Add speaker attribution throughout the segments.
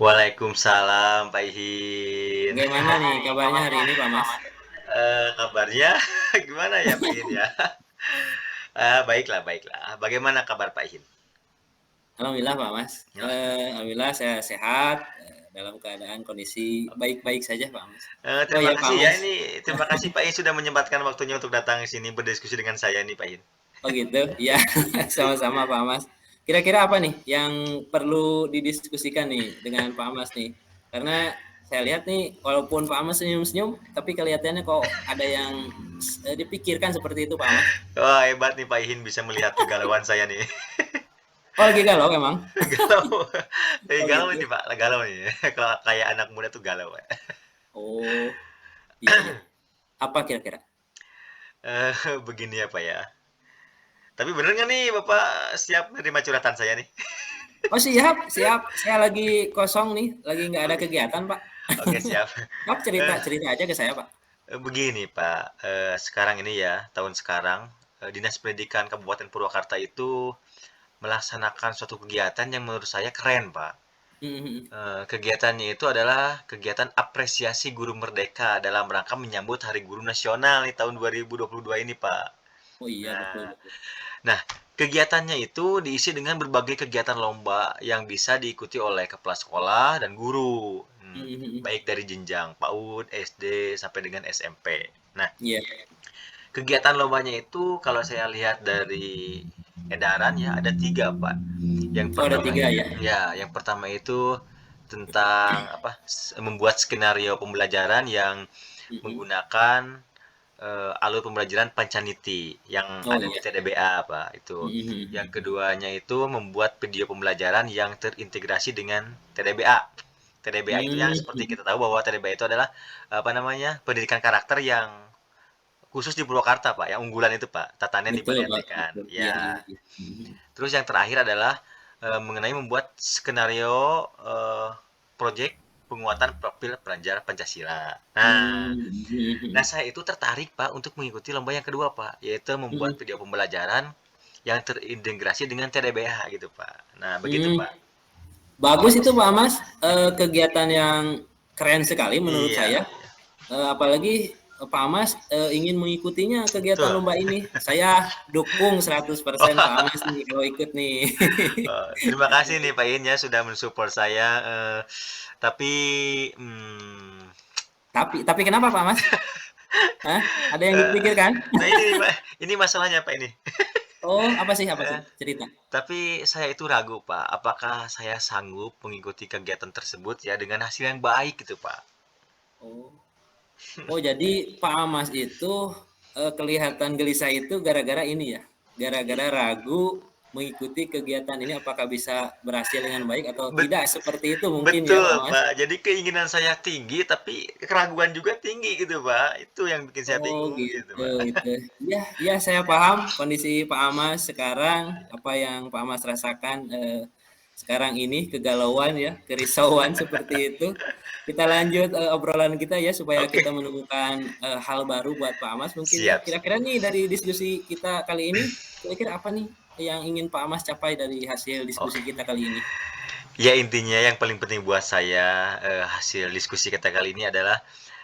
Speaker 1: Waalaikumsalam Pak Ihin.
Speaker 2: Bagaimana nih kabarnya hari ini Pak Mas?
Speaker 1: Kabarnya gimana ya Pak Ihin ya? Baiklah, baiklah. Bagaimana kabar Pak Ihin?
Speaker 2: Alhamdulillah Pak Mas.
Speaker 1: Ya.
Speaker 2: Alhamdulillah saya sehat, dalam keadaan kondisi baik-baik saja Pak Mas. Oh
Speaker 1: Terima
Speaker 2: ya Pak
Speaker 1: kasih ya
Speaker 2: Mas,
Speaker 1: ini. Terima kasih Pak Ihin sudah menyempatkan waktunya untuk datang ke sini berdiskusi dengan saya nih Pak Ihin.
Speaker 2: oh gitu? Ya, sama-sama Pak Mas. Kira-kira apa nih yang perlu didiskusikan nih dengan Pak Mas nih? Karena saya lihat nih, walaupun Pak Mas senyum-senyum, tapi kelihatannya kok ada yang dipikirkan seperti itu Pak Mas.
Speaker 1: Wah, hebat nih Pak Ihin bisa melihat kegalauan saya nih.
Speaker 2: Oh lagi galau emang?
Speaker 1: Galau. Lagi
Speaker 2: Oh
Speaker 1: galau
Speaker 2: gitu.
Speaker 1: nih Pak, galau nih. Kalau kayak anak muda tuh galau, Pak.
Speaker 2: Oh iya iya. Apa kira-kira?
Speaker 1: Begini ya Pak ya. Tapi bener nggak nih Bapak siap menerima curhatan saya nih?
Speaker 2: Oh siap, siap. Saya lagi kosong nih, lagi nggak ada
Speaker 1: Oke,
Speaker 2: kegiatan, Pak.
Speaker 1: oke siap.
Speaker 2: Pak cerita,
Speaker 1: Eh,
Speaker 2: cerita aja ke saya, Pak.
Speaker 1: Begini Pak, sekarang ini ya, tahun sekarang, Dinas Pendidikan Kabupaten Purwakarta itu melaksanakan suatu kegiatan yang menurut saya keren Pak.
Speaker 2: Mhm, mhm.
Speaker 1: Kegiatannya itu adalah kegiatan apresiasi guru merdeka dalam rangka menyambut Hari Guru Nasional di tahun 2022 ini Pak.
Speaker 2: Oh iya, betul,
Speaker 1: Nah,
Speaker 2: betul.
Speaker 1: Nah, kegiatannya itu diisi dengan berbagai kegiatan lomba yang bisa diikuti oleh kepala sekolah dan guru,
Speaker 2: Mhm, mhm.
Speaker 1: baik dari jenjang PAUD, SD, sampai dengan SMP. Nah,
Speaker 2: Iya.
Speaker 1: kegiatan lombanya itu kalau saya lihat dari edaran ya ada tiga, Pak. Yang
Speaker 2: Oh ada
Speaker 1: pertama,
Speaker 2: 3 ya?
Speaker 1: yang pertama itu tentang apa? Membuat skenario pembelajaran yang
Speaker 2: Mhm.
Speaker 1: menggunakan alur pembelajaran Pancaniti yang
Speaker 2: Oh
Speaker 1: ada di
Speaker 2: iya.
Speaker 1: TDBA Pak itu.
Speaker 2: Mhm,
Speaker 1: Yang
Speaker 2: mhm, mhm.
Speaker 1: keduanya itu membuat video pembelajaran yang terintegrasi dengan TDBA. TDBA itu yang
Speaker 2: Mmm,
Speaker 1: seperti
Speaker 2: mhm.
Speaker 1: kita tahu bahwa TDBA itu adalah apa namanya pendidikan karakter yang khusus di Purwakarta Pak, yang unggulan itu Pak, Tatanen di
Speaker 2: Betul,
Speaker 1: Bale
Speaker 2: Pak,
Speaker 1: Entekan.
Speaker 2: betul. Iya,
Speaker 1: Ya.
Speaker 2: iya, iya. Mhm.
Speaker 1: Terus yang terakhir adalah mengenai membuat skenario proyek penguatan profil pelajar Pancasila. Nah,
Speaker 2: Mmm, mhm,
Speaker 1: Nah,
Speaker 2: mhm.
Speaker 1: saya itu tertarik, Pak, untuk mengikuti lomba yang kedua, Pak, yaitu membuat
Speaker 2: Mhm.
Speaker 1: video pembelajaran yang terintegrasi dengan TDBH gitu, Pak. Nah, begitu,
Speaker 2: Mmm,
Speaker 1: Pak.
Speaker 2: bagus itu, Pak Mas, kegiatan yang keren sekali menurut
Speaker 1: Iya,
Speaker 2: saya.
Speaker 1: iya.
Speaker 2: Apalagi Pak Amas ingin mengikutinya kegiatan
Speaker 1: Betul.
Speaker 2: lomba ini. Saya dukung 100% Pak Amas nih kalau ikut nih.
Speaker 1: Terima kasih nih Pak In ya sudah mensupport saya. Tapi, hmm,
Speaker 2: Tapi kenapa Pak Amas? Hah? Ada yang
Speaker 1: eh,
Speaker 2: dipikirkan?
Speaker 1: nah ini nih, Pak, ini masalahnya Pak ini.
Speaker 2: Oh, apa sih
Speaker 1: Eh,
Speaker 2: cerita?
Speaker 1: tapi saya itu ragu, Pak. Apakah saya sanggup mengikuti kegiatan tersebut ya dengan hasil yang baik gitu, Pak?
Speaker 2: Oh. Oh, jadi Pak Amas itu kelihatan gelisah itu gara-gara ini ya. Gara-gara ragu mengikuti kegiatan ini apakah bisa berhasil dengan baik atau
Speaker 1: Bet-
Speaker 2: tidak seperti itu mungkin ya
Speaker 1: Betul,
Speaker 2: Pak Amas?
Speaker 1: Pak. Jadi keinginan saya tinggi, tapi keraguan juga tinggi gitu, Pak. Itu yang bikin saya
Speaker 2: Oh
Speaker 1: bingung gitu,
Speaker 2: gitu
Speaker 1: Pak.
Speaker 2: gitu. Iya iya saya paham kondisi Pak Amas sekarang, apa yang Pak Amas rasakan, sekarang ini kegalauan ya, kerisauan seperti itu. Kita lanjut, obrolan kita ya supaya kita
Speaker 1: Oke,
Speaker 2: menemukan, hal baru buat Pak Amas mungkin ya.
Speaker 1: siap.
Speaker 2: Kira-kira nih dari diskusi kita kali ini, kira-kira apa nih yang ingin Pak Amas capai dari hasil diskusi
Speaker 1: Oke.
Speaker 2: kita kali ini?
Speaker 1: Ya intinya yang paling penting buat saya hasil diskusi kita kali ini adalah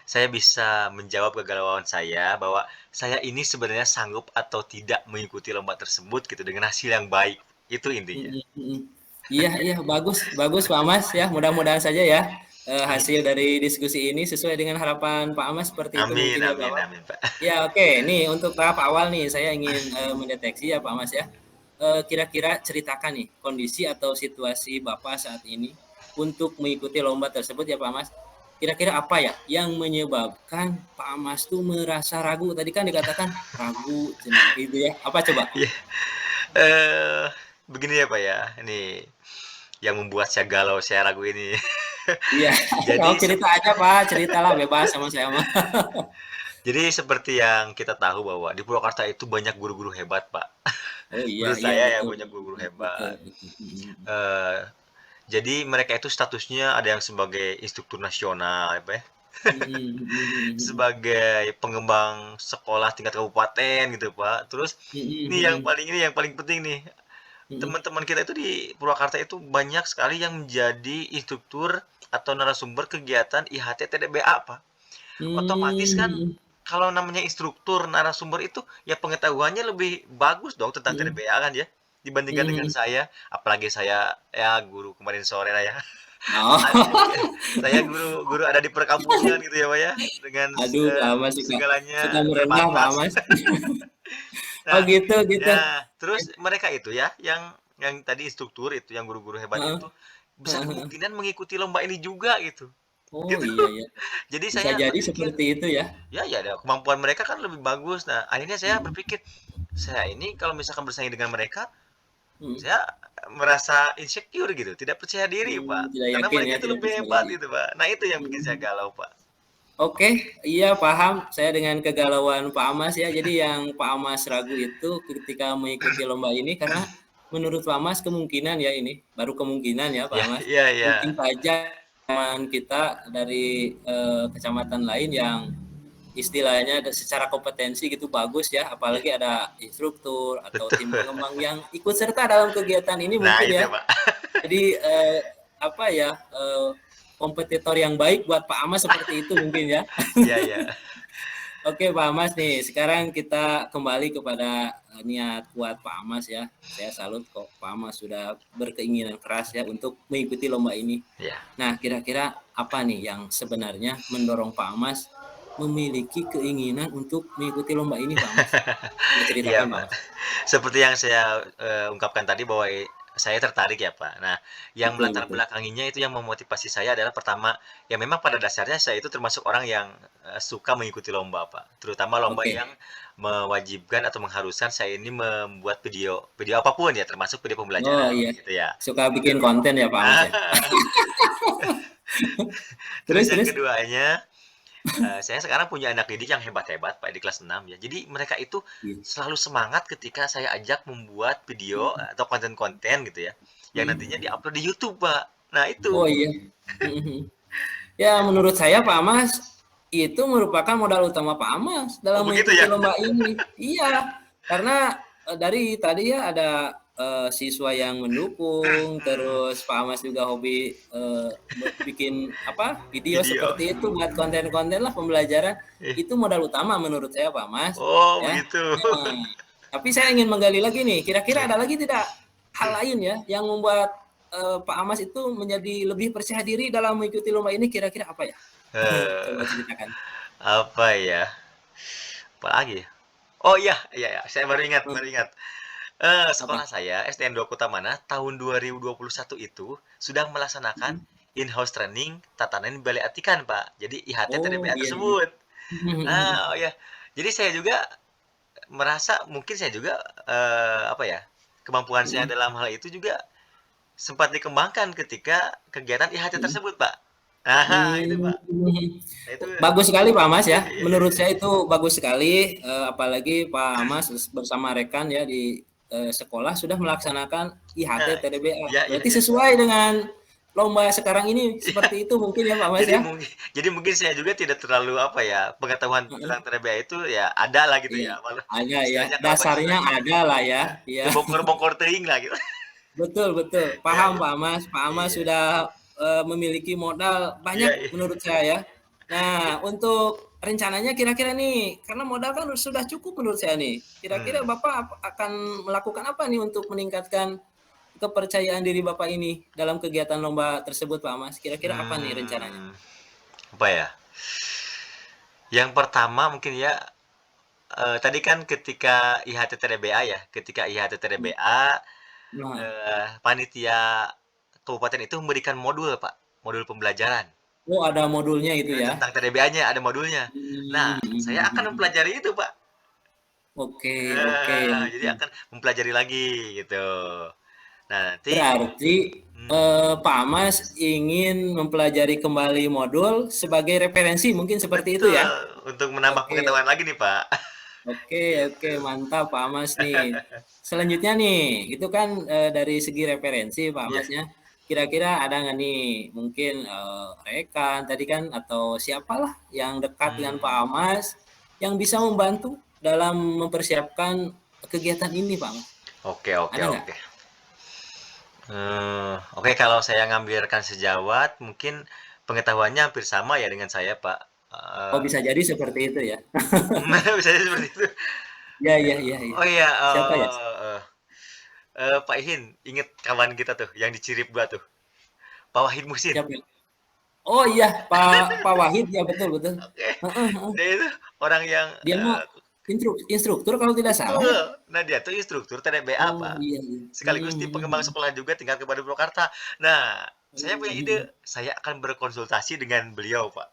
Speaker 1: saya bisa menjawab kegalauan saya bahwa saya ini sebenarnya sanggup atau tidak mengikuti lomba tersebut gitu dengan hasil yang baik. Itu intinya.
Speaker 2: Mhm, mhm. Iya iya, bagus bagus Pak Mas ya, mudah-mudahan saja ya,
Speaker 1: Amin.
Speaker 2: hasil dari diskusi ini sesuai dengan harapan Pak Mas seperti itu
Speaker 1: Amin,
Speaker 2: mungkin ya Pak
Speaker 1: amin,
Speaker 2: Mas.
Speaker 1: amin, Pak.
Speaker 2: Ya oke, nih untuk tahap awal nih saya ingin, mendeteksi ya Pak Mas ya, kira-kira ceritakan nih kondisi atau situasi Bapak saat ini untuk mengikuti lomba tersebut ya Pak Mas. Kira-kira apa ya yang menyebabkan Pak Mas tuh merasa ragu? Tadi kan dikatakan ragu cenah gitu ya, apa coba?
Speaker 1: Iya. Eh, Begini ya Pak ya, ini yang membuat saya galau, saya ragu ini.
Speaker 2: Iya,
Speaker 1: Jadi
Speaker 2: oh cerita aja Pak, ceritalah bebas sama saya mah.
Speaker 1: jadi seperti yang kita tahu bahwa di Purwakarta itu banyak guru-guru hebat, Pak.
Speaker 2: Oh iya
Speaker 1: Menurut
Speaker 2: iya
Speaker 1: saya ya
Speaker 2: betul
Speaker 1: banyak
Speaker 2: betul
Speaker 1: guru-guru
Speaker 2: betul
Speaker 1: hebat.
Speaker 2: betul, mhm.
Speaker 1: Eh, jadi mereka itu statusnya ada yang sebagai instruktur nasional, apa ya,
Speaker 2: Mhm mhm mhm
Speaker 1: sebagai pengembang sekolah tingkat kabupaten gitu, Pak. Terus
Speaker 2: mhm
Speaker 1: ini yang
Speaker 2: mhm.
Speaker 1: paling penting nih,
Speaker 2: Mhm.
Speaker 1: teman-teman kita itu di Purwakarta itu banyak sekali yang menjadi instruktur atau narasumber kegiatan IHT TDBA, Pak. Otomatis kan
Speaker 2: Mhm,
Speaker 1: kalau namanya instruktur, narasumber itu ya pengetahuannya lebih bagus dong tentang
Speaker 2: mhm,
Speaker 1: TDBA kan ya, dibandingkan
Speaker 2: mhm,
Speaker 1: dengan
Speaker 2: mhm.
Speaker 1: saya. Apalagi saya ya guru kemarin sore lah ya.
Speaker 2: Oh,
Speaker 1: Saya guru guru ada di perkampungan gitu ya, Pak, ya, dengan
Speaker 2: aduh Pak Amas
Speaker 1: segalanya
Speaker 2: suka merendah Pak
Speaker 1: terbatas.
Speaker 2: Amas. Oh
Speaker 1: Nah,
Speaker 2: gitu gitu.
Speaker 1: ya, terus mereka itu ya, yang tadi instruktur itu, yang guru-guru hebat
Speaker 2: Heeh,
Speaker 1: itu, besar
Speaker 2: heeh, heeh.
Speaker 1: kemungkinan mengikuti lomba ini juga gitu.
Speaker 2: Oh
Speaker 1: Gitu.
Speaker 2: iya ya.
Speaker 1: Jadi
Speaker 2: Bisa
Speaker 1: saya
Speaker 2: jadi
Speaker 1: berpikir,
Speaker 2: seperti itu ya.
Speaker 1: ya ya kemampuan mereka kan lebih bagus. Nah, akhirnya saya
Speaker 2: Mhm,
Speaker 1: berpikir, saya ini kalau misalkan bersaing dengan mereka,
Speaker 2: mhm.
Speaker 1: saya merasa insecure gitu, tidak percaya diri, Pak.
Speaker 2: Tidak
Speaker 1: Karena
Speaker 2: yakin
Speaker 1: mereka
Speaker 2: ya,
Speaker 1: itu
Speaker 2: tidak
Speaker 1: lebih
Speaker 2: percaya
Speaker 1: hebat
Speaker 2: diri.
Speaker 1: gitu, Pak. Nah, itu yang bikin saya
Speaker 2: Mhm.
Speaker 1: galau, Pak.
Speaker 2: Oke, iya paham saya dengan kegalauan Pak Amas ya. Jadi yang Pak Amas ragu itu ketika mengikuti lomba ini karena menurut Pak Amas kemungkinan ya ini, baru kemungkinan ya Pak
Speaker 1: Ya,
Speaker 2: Amas,
Speaker 1: iya, iya.
Speaker 2: mungkin saja teman kita dari, kecamatan lain yang istilahnya secara kompetensi gitu bagus ya,
Speaker 1: Iya,
Speaker 2: apalagi ada instruktur atau
Speaker 1: betul.
Speaker 2: tim pengembang yang ikut serta dalam kegiatan ini
Speaker 1: Nah,
Speaker 2: mungkin
Speaker 1: itu,
Speaker 2: ya.
Speaker 1: Pak.
Speaker 2: Jadi, apa ya, kompetitor yang baik buat Pak Amas seperti itu mungkin ya.
Speaker 1: Iya, iya.
Speaker 2: Oke Pak Amas nih, sekarang kita kembali kepada niat kuat Pak Amas ya. Saya salut kok Pak Amas sudah berkeinginan keras ya untuk mengikuti lomba ini.
Speaker 1: Iya.
Speaker 2: Nah, kira-kira apa nih yang sebenarnya mendorong Pak Amas memiliki keinginan untuk mengikuti lomba ini Pak Amas? Boleh
Speaker 1: Iya,
Speaker 2: ceritakan Pak
Speaker 1: Pak.
Speaker 2: Amas?
Speaker 1: Seperti yang saya, ungkapkan tadi bahwa, saya tertarik ya, Pak. Nah, yang
Speaker 2: Betul
Speaker 1: melatar
Speaker 2: betul.
Speaker 1: belakanginya itu yang memotivasi saya adalah pertama, ya memang pada dasarnya saya itu termasuk orang yang, suka mengikuti lomba, Pak. Terutama lomba
Speaker 2: Oke.
Speaker 1: yang mewajibkan atau mengharuskan saya ini membuat video, video apapun ya, termasuk video
Speaker 2: Oh
Speaker 1: pembelajaran,
Speaker 2: iya,
Speaker 1: gitu ya.
Speaker 2: suka bikin konten ya Pak Amas ya?
Speaker 1: Terus
Speaker 2: Terus
Speaker 1: yang
Speaker 2: terus?
Speaker 1: keduanya, saya sekarang punya anak didik yang hebat-hebat, Pak, di kelas 6 ya. Jadi mereka itu
Speaker 2: Iya.
Speaker 1: selalu semangat ketika saya ajak membuat video atau konten-konten gitu ya, yang nantinya
Speaker 2: Mhm.
Speaker 1: di-upload di YouTube, Pak. Nah itu.
Speaker 2: Oh iya. Mhm, mhm. Ya menurut saya Pak Amas, itu merupakan modal utama Pak Amas
Speaker 1: Oh
Speaker 2: dalam
Speaker 1: begitu
Speaker 2: mengikuti
Speaker 1: ya?
Speaker 2: lomba ini. Iya, karena, dari tadi ya ada, siswa yang mendukung,
Speaker 1: Mhm,
Speaker 2: terus Pak Amas juga hobi, bikin apa, video
Speaker 1: video.
Speaker 2: seperti itu buat konten-konten lah pembelajaran,
Speaker 1: Ih,
Speaker 2: itu modal utama menurut saya Pak Amas,
Speaker 1: oh
Speaker 2: ya.
Speaker 1: begitu.
Speaker 2: Nah, tapi saya ingin menggali lagi nih, kira-kira
Speaker 1: Nih,
Speaker 2: ada lagi tidak hal lain ya yang membuat Pak Amas itu menjadi lebih percaya diri dalam mengikuti lomba ini kira-kira apa ya?
Speaker 1: eee,
Speaker 2: Coba ceritakan.
Speaker 1: apa ya, apalagi ya? Oh iya iya iya, saya baru ingat
Speaker 2: Mmm,
Speaker 1: baru ingat.
Speaker 2: apa?
Speaker 1: Sekolah saya SDN 2 Kota Mana tahun 2021 itu sudah melaksanakan
Speaker 2: Mhm.
Speaker 1: in-house training tatanan balai atikan, Pak. Jadi IHT
Speaker 2: Oh,
Speaker 1: TDBA
Speaker 2: iya iya.
Speaker 1: tersebut.
Speaker 2: Mhm mhm mhm.
Speaker 1: Oh ya. Jadi saya juga merasa mungkin saya juga, apa ya, kemampuan saya
Speaker 2: Mhm
Speaker 1: dalam hal itu juga sempat dikembangkan ketika kegiatan IHT
Speaker 2: mhm.
Speaker 1: tersebut, Pak. Nah, itu, Pak.
Speaker 2: Mmm,
Speaker 1: Nah, itu
Speaker 2: bagus sekali Pak Mas ya,
Speaker 1: iya iya
Speaker 2: menurut
Speaker 1: iya.
Speaker 2: saya itu bagus sekali, apalagi Pak Mas bersama rekan ya di, sekolah sudah melaksanakan
Speaker 1: Nah,
Speaker 2: IHT TDBA.
Speaker 1: iya iya
Speaker 2: Berarti
Speaker 1: iya.
Speaker 2: sesuai dengan lomba sekarang ini
Speaker 1: Iya.
Speaker 2: seperti itu mungkin ya Pak Mas
Speaker 1: Jadi
Speaker 2: ya?
Speaker 1: jadi mungkin saya juga tidak terlalu, apa ya, pengetahuan
Speaker 2: Heeh,
Speaker 1: tentang TDBA itu ya ada lah gitu
Speaker 2: iya.
Speaker 1: ya, walau
Speaker 2: Ada ya,
Speaker 1: istilahnya kalau bahasa
Speaker 2: dasarnya
Speaker 1: Sundanya,
Speaker 2: ada lah ya,
Speaker 1: ya,
Speaker 2: iya.
Speaker 1: ya bongkor-bongkor teuing lah gitu.
Speaker 2: Betul betul,
Speaker 1: Iya
Speaker 2: paham
Speaker 1: iya.
Speaker 2: Pak Mas. Pak Mas
Speaker 1: Iya.
Speaker 2: sudah, memiliki modal
Speaker 1: Iya
Speaker 2: banyak
Speaker 1: iya.
Speaker 2: menurut saya ya. Nah, untuk rencananya kira-kira nih, karena modal kan sudah cukup menurut saya nih. Kira-kira
Speaker 1: Mmm,
Speaker 2: Bapak akan melakukan apa nih untuk meningkatkan kepercayaan diri Bapak ini dalam kegiatan lomba tersebut Pak Mas? Kira-kira apa nih rencananya?
Speaker 1: mmm, apa ya, yang pertama mungkin ya, tadi kan ketika IHT TDBA ya, ketika IHT
Speaker 2: Mmm,
Speaker 1: TDBA,
Speaker 2: nah,
Speaker 1: panitia kabupaten itu memberikan modul, Pak, modul pembelajaran.
Speaker 2: oh ada modulnya itu ya?
Speaker 1: Tentang TDBA-nya, ada modulnya. Nah,
Speaker 2: Mmm, mhm
Speaker 1: saya
Speaker 2: mhm
Speaker 1: akan
Speaker 2: mhm.
Speaker 1: mempelajari itu, Pak.
Speaker 2: Oke oke
Speaker 1: Jadi
Speaker 2: oke.
Speaker 1: akan mempelajari lagi gitu. Nah, nanti
Speaker 2: Berarti,
Speaker 1: mhm,
Speaker 2: Pak Mas ingin mempelajari kembali modul sebagai referensi mungkin seperti itu ya?
Speaker 1: betul, untuk menambah
Speaker 2: Oke
Speaker 1: pengetahuan lagi nih, Pak.
Speaker 2: oke oke,
Speaker 1: Gitu.
Speaker 2: mantap Pak Mas nih. Selanjutnya nih, itu kan, dari segi referensi Pak
Speaker 1: Iya,
Speaker 2: Mas ya, kira-kira ada nggak nih mungkin, rekan tadi kan atau siapalah yang dekat dengan Pak
Speaker 1: mmm,
Speaker 2: Mas, yang bisa membantu dalam mempersiapkan kegiatan ini Pak Mas,
Speaker 1: oke oke
Speaker 2: ada nggak?
Speaker 1: oke. Oke, kalau saya ngambil rekan sejawat, mungkin pengetahuannya hampir sama ya dengan saya, Pak.
Speaker 2: Oh,
Speaker 1: Eee,
Speaker 2: bisa jadi seperti itu ya?
Speaker 1: bisa jadi seperti itu.
Speaker 2: Iya iya iya iya.
Speaker 1: Oh iya,
Speaker 2: Siapa ya?
Speaker 1: Pak Ihin, inget kawan kita tuh yang di Cirip 2 tuh, Pak Wahid Muhsin.
Speaker 2: Siapa ya? Oh iya, Pak Pak Wahid, ya betul betul.
Speaker 1: Oke,
Speaker 2: Heeh heeh.
Speaker 1: dia itu orang yang,
Speaker 2: Dia mah instruktur kalau tidak salah
Speaker 1: betul.
Speaker 2: ya?
Speaker 1: Nah, dia tuh instruktur TDBA,
Speaker 2: Oh,
Speaker 1: Pak.
Speaker 2: iya iya.
Speaker 1: Sekaligus tim
Speaker 2: Mhm
Speaker 1: pengembang
Speaker 2: mhm.
Speaker 1: sekolah juga tinggal ke Bandung Purwakarta. Nah, saya
Speaker 2: Mhm
Speaker 1: punya ide,
Speaker 2: mhm.
Speaker 1: saya akan berkonsultasi dengan beliau, Pak.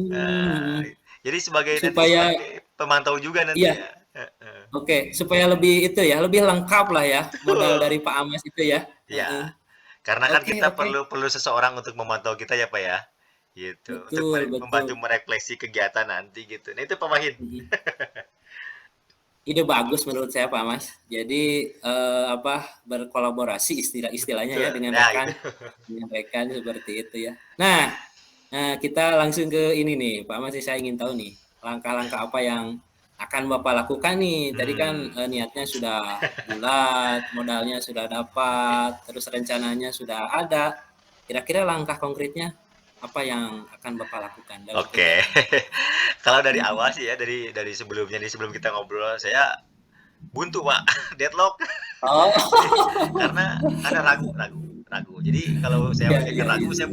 Speaker 1: Nah,
Speaker 2: Mmm,
Speaker 1: jadi
Speaker 2: supaya
Speaker 1: sebagai pemantau juga nanti
Speaker 2: iya,
Speaker 1: ya. Heeh.
Speaker 2: oke, supaya lebih itu ya, lebih lengkap lah ya, modal
Speaker 1: Betul.
Speaker 2: dari Pak Amas itu ya?
Speaker 1: Iya,
Speaker 2: Heeh.
Speaker 1: karena kan
Speaker 2: Oke
Speaker 1: kita
Speaker 2: oke.
Speaker 1: perlu perlu seseorang untuk memantau kita ya, Pak, ya. Gitu, untuk
Speaker 2: Betul
Speaker 1: membantu
Speaker 2: betul.
Speaker 1: merefleksi kegiatan nanti gitu. Nah, itu Pak Wahid.
Speaker 2: Mhm. Ide bagus menurut saya Pak Mas. Jadi, apa, berkolaborasi istilahnya ya
Speaker 1: Betul,
Speaker 2: dengan
Speaker 1: nah itu.
Speaker 2: rekan seperti itu ya. Nah, kita langsung ke ini nih, Pak Mas, saya ingin tahu nih, langkah-langkah apa yang akan Bapak lakukan nih? Tadi kan,
Speaker 1: Hmm.
Speaker 2: niatnya sudah bulat, modalnya sudah dapat, terus rencananya sudah ada. Kira-kira langkah konkretnya apa yang akan Bapak lakukan dalam
Speaker 1: Oke.
Speaker 2: kegiatan ini?
Speaker 1: Kalau dari awal sih ya, dari sebelumnya nih, sebelum kita ngobrol, saya buntu, Pak, deadlock. Jadi
Speaker 2: Oh,
Speaker 1: karena ragu. Jadi kalau saya
Speaker 2: iya iya
Speaker 1: menjadikan
Speaker 2: iya.
Speaker 1: ragu, saya,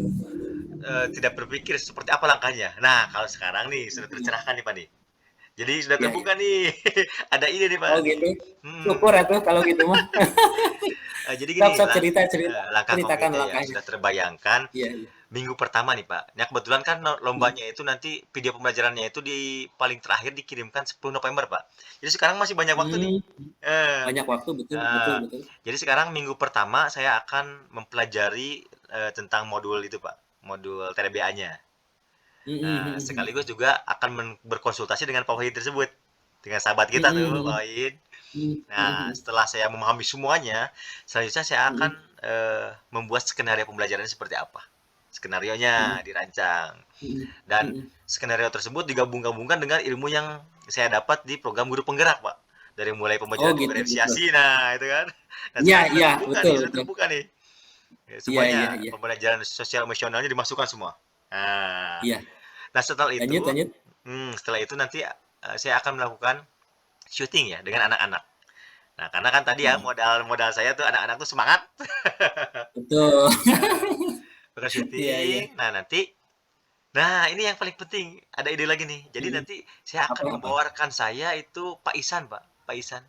Speaker 1: tidak berpikir seperti apa langkahnya. Nah, kalau sekarang nih sudah tercerahkan nih, Pak, nih. Jadi sudah
Speaker 2: Iya iya.
Speaker 1: terbuka nih, ada ide nih, Pak.
Speaker 2: Oh gitu? Syukur
Speaker 1: Mhm.
Speaker 2: atuh kalau gitu mah.
Speaker 1: Jadi
Speaker 2: Sok
Speaker 1: gini,
Speaker 2: sok cerita cerita,
Speaker 1: langkah
Speaker 2: ceritakan
Speaker 1: konkretnya ya
Speaker 2: langkahnya.
Speaker 1: sudah terbayangkan
Speaker 2: Iya iya.
Speaker 1: minggu pertama nih, Pak. Nah, kebetulan kan
Speaker 2: Mhm.
Speaker 1: lombanya itu nanti video pembelajarannya itu paling terakhir dikirimkan 10 November, Pak. Jadi sekarang masih banyak waktu nih.
Speaker 2: Mmm,
Speaker 1: Eh,
Speaker 2: banyak waktu, betul betul
Speaker 1: nah,
Speaker 2: betul.
Speaker 1: jadi sekarang minggu pertama saya akan mempelajari, tentang modul itu, Pak, modul TRBA-nya.
Speaker 2: Mhm
Speaker 1: Nah,
Speaker 2: mhm mhm.
Speaker 1: sekaligus juga akan berkonsultasi dengan Pak Wahid tersebut, dengan sahabat kita
Speaker 2: Mhm
Speaker 1: tuh, Pak
Speaker 2: mhm.
Speaker 1: Wahid.
Speaker 2: Mmm, mhm
Speaker 1: Nah,
Speaker 2: mhm.
Speaker 1: setelah saya memahami semuanya, selanjutnya saya akan,
Speaker 2: Mhm
Speaker 1: membuat skenario pembelajarannya seperti apa.
Speaker 2: mhm
Speaker 1: Skenarionya dirancang
Speaker 2: mhm
Speaker 1: dan
Speaker 2: mhm.
Speaker 1: skenario tersebut digabung-gabungkan dengan ilmu yang saya dapat di program guru penggerak, Pak. Dari mulai
Speaker 2: Oh
Speaker 1: pembelajaran
Speaker 2: gitu gitu.
Speaker 1: diferensiasi, nah itu kan. Nah,
Speaker 2: Iya
Speaker 1: sekarang
Speaker 2: iya, betul
Speaker 1: sudah
Speaker 2: betul.
Speaker 1: terbuka nih.
Speaker 2: Iya iya
Speaker 1: Semuanya
Speaker 2: iya.
Speaker 1: pembelajaran sosial emosionalnya dimasukkan semua. Nah,
Speaker 2: Iya.
Speaker 1: setelah itu,
Speaker 2: Lanjut lanjut.
Speaker 1: setelah itu nanti, saya akan melakukan syuting ya dengan anak-anak. Nah, karena kan tadi ya
Speaker 2: Mhm.
Speaker 1: modal modal saya tuh anak-anak tuh semangat.
Speaker 2: Betul.
Speaker 1: Nah, bukan
Speaker 2: Iya iya.
Speaker 1: syuting. Nah, ini yang paling penting, ada ide lagi nih. Jadi
Speaker 2: Mhm.
Speaker 1: nanti saya
Speaker 2: Apa
Speaker 1: akan
Speaker 2: apa?
Speaker 1: membawa rekan saya itu Pak Isan, Pak. Pak Isan.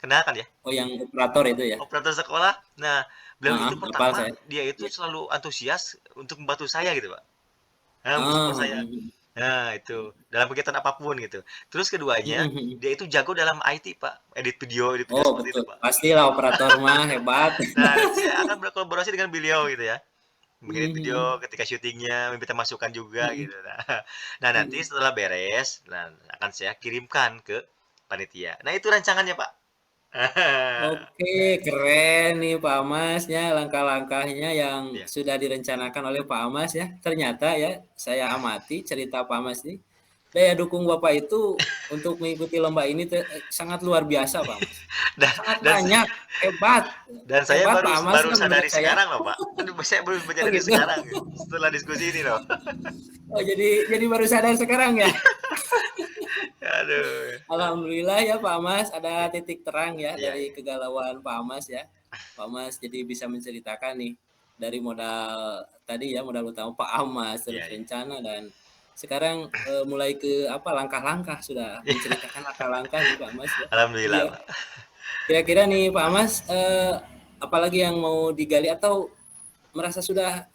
Speaker 1: Kenal kan ya?
Speaker 2: Oh yang operator itu ya?
Speaker 1: Operator sekolah. Nah, beliau
Speaker 2: Heeh,
Speaker 1: itu
Speaker 2: hafal
Speaker 1: pertama,
Speaker 2: saya.
Speaker 1: dia itu
Speaker 2: Iya.
Speaker 1: selalu antusias untuk membantu saya gitu, Pak. Nah,
Speaker 2: Oh,
Speaker 1: mensupport saya.
Speaker 2: mhm mhm.
Speaker 1: Nah, itu, dalam kegiatan apapun gitu. Terus keduanya,
Speaker 2: Mhm mhm.
Speaker 1: dia itu jago dalam IT, Pak. Edit video
Speaker 2: Oh
Speaker 1: seperti itu,
Speaker 2: betul,
Speaker 1: Pak.
Speaker 2: pastilah operator mah hebat.
Speaker 1: Nah, nanti saya akan berkolaborasi dengan beliau gitu ya.
Speaker 2: Mhm
Speaker 1: Mengedit video
Speaker 2: mhm.
Speaker 1: ketika syutingnya, meminta masukan juga
Speaker 2: Mhm
Speaker 1: gitu. Nah, nah nanti
Speaker 2: mhm.
Speaker 1: setelah beres, nah akan saya kirimkan ke panitia. Nah itu rancangannya Pak.
Speaker 2: Oke, keren nih Pak Mas ya, langkah-langkahnya yang
Speaker 1: Iya,
Speaker 2: sudah direncanakan oleh Pak Mas ya. Ternyata ya, saya amati cerita Pak Mas ini, daya dukung Bapak itu untuk mengikuti lomba ini sangat luar biasa Pak Mas.
Speaker 1: dan
Speaker 2: Sangat
Speaker 1: dan
Speaker 2: banyak, hebat,
Speaker 1: dan saya
Speaker 2: hebat
Speaker 1: baru
Speaker 2: Pak Mas
Speaker 1: baru
Speaker 2: ya menurut
Speaker 1: sadari
Speaker 2: saya.
Speaker 1: sekarang loh Pak. Aduh, saya baru
Speaker 2: Oh
Speaker 1: menyadari
Speaker 2: gitu?
Speaker 1: sekarang setelah diskusi ini loh.
Speaker 2: Oh jadi baru sadar sekarang ya?
Speaker 1: Aduh.
Speaker 2: Alhamdulillah ya Pak Mas, ada
Speaker 1: Iya,
Speaker 2: titik terang ya
Speaker 1: iya,
Speaker 2: dari
Speaker 1: iya,
Speaker 2: kegalauan Pak Mas ya. Pak Mas jadi bisa menceritakan nih dari modal tadi ya, modal utama Pak Amas,
Speaker 1: iya,
Speaker 2: terus
Speaker 1: iya.
Speaker 2: rencana dan sekarang, mulai ke apa, langkah-langkah sudah menceritakan langkah-langkah nih Pak Mas ya.
Speaker 1: Alhamdulillah
Speaker 2: Iya.
Speaker 1: Pak.
Speaker 2: Kira-kira nih Pak Mas, apalagi yang mau digali atau merasa sudah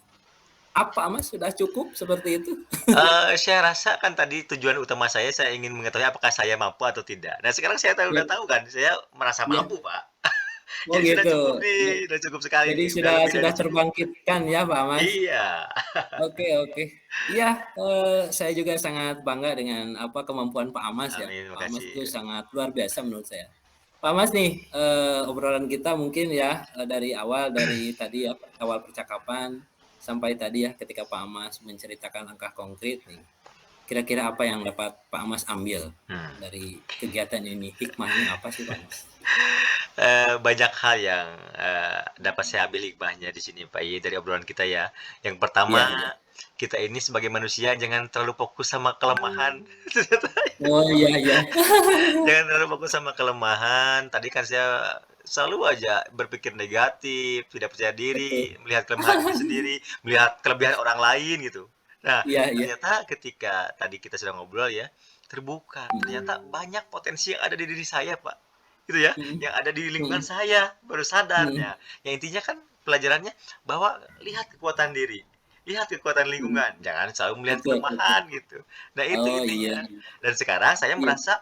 Speaker 2: apa Mas, sudah cukup seperti itu?
Speaker 1: Saya rasa kan tadi tujuan utama saya ingin mengetahui apakah saya mampu atau tidak. Nah sekarang saya
Speaker 2: Iya
Speaker 1: udah tahu kan, saya merasa
Speaker 2: iya.
Speaker 1: mampu Pak.
Speaker 2: Oh
Speaker 1: Jadi sudah
Speaker 2: gitu.
Speaker 1: cukup
Speaker 2: Ja
Speaker 1: nih, sudah cukup sekali
Speaker 2: jadi
Speaker 1: nih, udah
Speaker 2: sudah
Speaker 1: lebih dari
Speaker 2: sudah
Speaker 1: cukup.
Speaker 2: terbangkitkan ya Pak Mas?
Speaker 1: Iya.
Speaker 2: Oke oke. Iya, saya juga sangat bangga dengan apa, kemampuan Pak Amas ya.
Speaker 1: Amin,
Speaker 2: Pak Amas itu
Speaker 1: makasih.
Speaker 2: sangat luar biasa menurut saya. Pak Mas nih, obrolan kita mungkin ya, dari awal, dari tadi ya, awal percakapan sampai tadi ya ketika Pak Amas menceritakan langkah konkret nih. Kira-kira apa yang dapat Pak Amas ambil
Speaker 1: Hmm.
Speaker 2: dari kegiatan ini? Hikmahnya apa sih Pak Mas?
Speaker 1: Banyak hal yang, dapat saya ambil hikmahnya di sini, Pak I, dari obrolan kita ya. Yang
Speaker 2: Iya
Speaker 1: pertama,
Speaker 2: iya.
Speaker 1: kita ini sebagai manusia jangan terlalu fokus sama kelemahan.
Speaker 2: Oh, iya iya.
Speaker 1: Jangan terlalu fokus sama kelemahan. Tadi kan saya selalu aja berpikir negatif, tidak percaya
Speaker 2: Betul.
Speaker 1: diri, melihat kelemahan diri sendiri, melihat kelebihan orang lain gitu. Nah,
Speaker 2: Iya iya.
Speaker 1: ternyata ketika tadi kita sudah ngobrol ya, terbuka. Ternyata
Speaker 2: Mhm.
Speaker 1: banyak potensi yang ada di diri saya, Pak. Gitu ya,
Speaker 2: Mhm.
Speaker 1: yang ada di lingkungan
Speaker 2: Mhm.
Speaker 1: saya, baru sadar.
Speaker 2: Mhm.
Speaker 1: Ya, yang intinya kan pelajarannya bahwa lihat kekuatan diri, lihat kekuatan
Speaker 2: Mhm.
Speaker 1: lingkungan, jangan selalu melihat
Speaker 2: Betul betul.
Speaker 1: kelemahan gitu. Nah, itu
Speaker 2: Oh, iya
Speaker 1: intinya.
Speaker 2: iya.
Speaker 1: Dan sekarang saya
Speaker 2: Iya.
Speaker 1: merasa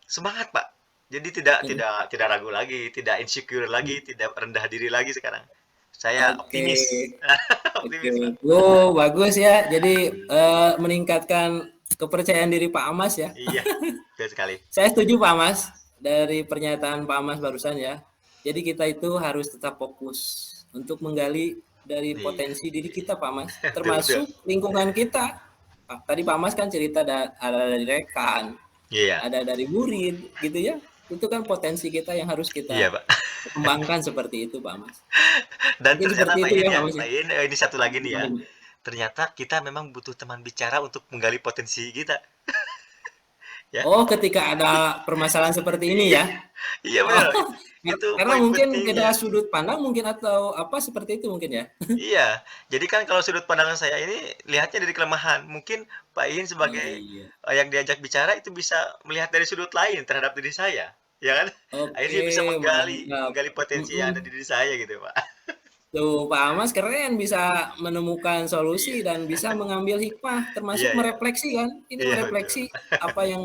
Speaker 1: semangat, Pak. Jadi tidak
Speaker 2: Heeh.
Speaker 1: tidak tidak ragu lagi, tidak insecure lagi,
Speaker 2: Mhm.
Speaker 1: tidak rendah diri lagi sekarang. Saya
Speaker 2: Oke.
Speaker 1: optimis.
Speaker 2: Oke.
Speaker 1: Optimis, Pak.
Speaker 2: Oh, bagus ya. Jadi, meningkatkan kepercayaan diri Pak Amas ya.
Speaker 1: Iya, betul sekali.
Speaker 2: Saya setuju Pak Amas, dari pernyataan Pak Amas barusan ya. Jadi kita itu harus tetap fokus untuk menggali dari
Speaker 1: Iya,
Speaker 2: potensi diri kita Pak Amas,
Speaker 1: betul betul.
Speaker 2: termasuk lingkungan kita. Tadi Pak Amas kan cerita ada dari rekan,
Speaker 1: Iya,
Speaker 2: ada dari murid gitu ya. Itu kan potensi kita yang harus
Speaker 1: iya,
Speaker 2: kita
Speaker 1: Pak.
Speaker 2: kembangkan seperti itu Pak Amas.
Speaker 1: Dan
Speaker 2: Mungkin
Speaker 1: ternyata
Speaker 2: seperti
Speaker 1: Pak
Speaker 2: itu
Speaker 1: In
Speaker 2: ya
Speaker 1: ya,
Speaker 2: Pak Amas ya?
Speaker 1: Pak In, ini satu lagi nih ya.
Speaker 2: Gimana nih?
Speaker 1: Ternyata kita memang butuh teman bicara untuk menggali potensi kita, ya.
Speaker 2: Oh, ketika ada permasalahan seperti ini
Speaker 1: Iya,
Speaker 2: ya?
Speaker 1: iya
Speaker 2: Oh,
Speaker 1: benar. Itu
Speaker 2: karena
Speaker 1: poin
Speaker 2: mungkin beda
Speaker 1: pentingnya.
Speaker 2: sudut pandang mungkin atau apa seperti itu mungkin ya?
Speaker 1: Iya, jadi kan kalau sudut pandangan saya ini lihatnya dari kelemahan. Mungkin Pak In
Speaker 2: Oh,
Speaker 1: sebagai,
Speaker 2: iya.
Speaker 1: yang diajak bicara itu bisa melihat dari sudut lain terhadap diri saya, ya kan?
Speaker 2: Oke,
Speaker 1: Akhirnya bisa menggali
Speaker 2: mantap.
Speaker 1: menggali potensi yang ada di
Speaker 2: Mhm.
Speaker 1: diri saya gitu, Pak.
Speaker 2: Tuh, Pak Amas keren bisa menemukan
Speaker 1: Iya,
Speaker 2: solusi dan bisa mengambil hikmah, termasuk
Speaker 1: iya iya,
Speaker 2: merefleksi kan? Ini
Speaker 1: iya betul.
Speaker 2: merefleksi apa yang,